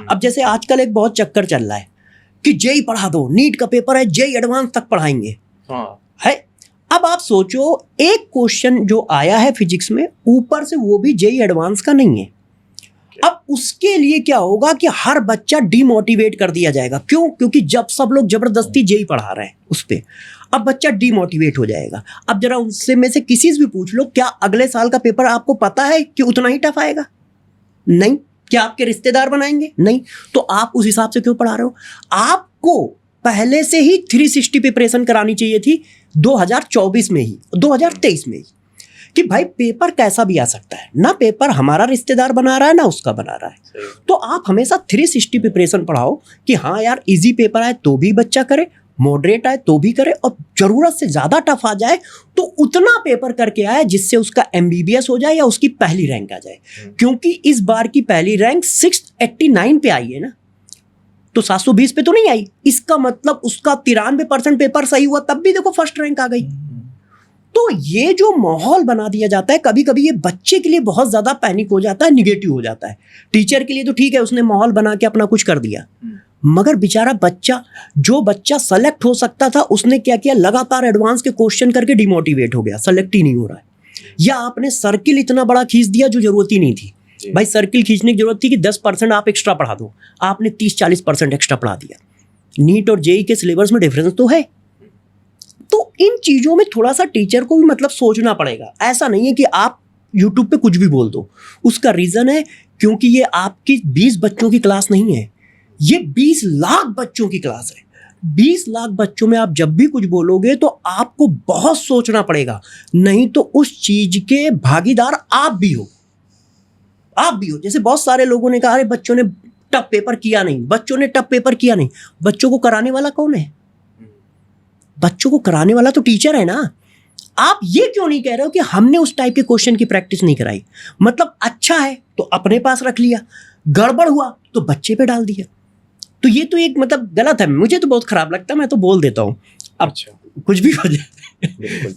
अब जैसे आजकल एक बहुत चक्कर चल रहा है कि जेई पढ़ा दो, नीट का पेपर है, जेई एडवांस तक पढ़ाएंगे। है, अब आप सोचो एक क्वेश्चन जो आया है फिजिक्स में, ऊपर से वो भी जेई एडवांस का नहीं है। अब उसके लिए क्या होगा कि हर बच्चा डीमोटिवेट कर दिया जाएगा। क्यों? क्योंकि जब सब लोग जबरदस्ती जेई पढ़ा रहे हैं उस पे, अब बच्चा डीमोटिवेट हो जाएगा। अब जरा उनसे में से किसी से भी पूछ लो, क्या अगले साल का पेपर आपको पता है कि उतना ही टफ आएगा? नहीं। क्या आपके रिश्तेदार बनाएंगे? नहीं। तो आप उस हिसाब से क्यों पढ़ा रहे हो? आपको पहले से ही 360 प्रिपरेशन करानी चाहिए थी 2024 में ही, 2023 में ही, कि भाई पेपर कैसा भी आ सकता है ना, पेपर हमारा रिश्तेदार बना रहा है ना उसका बना रहा है। तो आप हमेशा 360 प्रिपरेशन पढ़ाओ कि हाँ यार इजी पेपर आए तो भी बच्चा करे, मॉडरेट आए तो भी करे, और जरूरत से ज्यादा टफ आ जाए तो उतना पेपर करके आए जिससे उसका एमबीबीएस हो जाए या उसकी पहली रैंक आ जाए। क्योंकि इस बार की पहली रैंक 689 पे आई है ना, तो 720 पे तो नहीं आई। इसका मतलब उसका 93% पेपर सही हुआ तब भी देखो फर्स्ट रैंक आ गई। तो ये जो माहौल बना दिया जाता है, कभी कभी ये बच्चे के लिए बहुत ज्यादा पैनिक हो जाता है, निगेटिव हो जाता है। टीचर के लिए तो ठीक है, उसने माहौल बना के अपना कुछ कर दिया, मगर बेचारा बच्चा, जो बच्चा सेलेक्ट हो सकता था, उसने क्या किया, लगातार एडवांस के क्वेश्चन करके डिमोटिवेट हो गया, सेलेक्ट ही नहीं हो रहा है। या आपने सर्किल इतना बड़ा खींच दिया जो जरूरत ही नहीं थी। भाई सर्किल खींचने की जरूरत थी कि 10% आप एक्स्ट्रा पढ़ा दो, आपने 30-40% एक्स्ट्रा पढ़ा दिया। नीट और जेई के सिलेबस में डिफरेंस तो है। तो इन चीजों में थोड़ा सा टीचर को भी मतलब सोचना पड़ेगा। ऐसा नहीं है कि आप यूट्यूब पे कुछ भी बोल दो। उसका रीजन है क्योंकि ये आपकी 20 बच्चों की क्लास नहीं है, ये 20 लाख बच्चों की क्लास है। 20 लाख बच्चों में आप जब भी कुछ बोलोगे तो आपको बहुत सोचना पड़ेगा, नहीं तो उस चीज के भागीदार आप भी हो। जैसे बहुत सारे लोगों ने कहा अरे बच्चों ने टफ पेपर किया नहीं, बच्चों ने टफ पेपर किया नहीं। बच्चों को कराने वाला कौन है? बच्चों को कराने वाला तो टीचर है ना। आप ये क्यों नहीं कह रहे हो कि हमने उस टाइप के क्वेश्चन की प्रैक्टिस नहीं कराई? मतलब अच्छा है तो अपने पास रख लिया, गड़बड़ हुआ तो बच्चे पे डाल दिया। तो ये तो एक मतलब गलत है। मुझे तो बहुत खराब लगता है, मैं तो बोल देता हूँ अब कुछ भी हो जाए।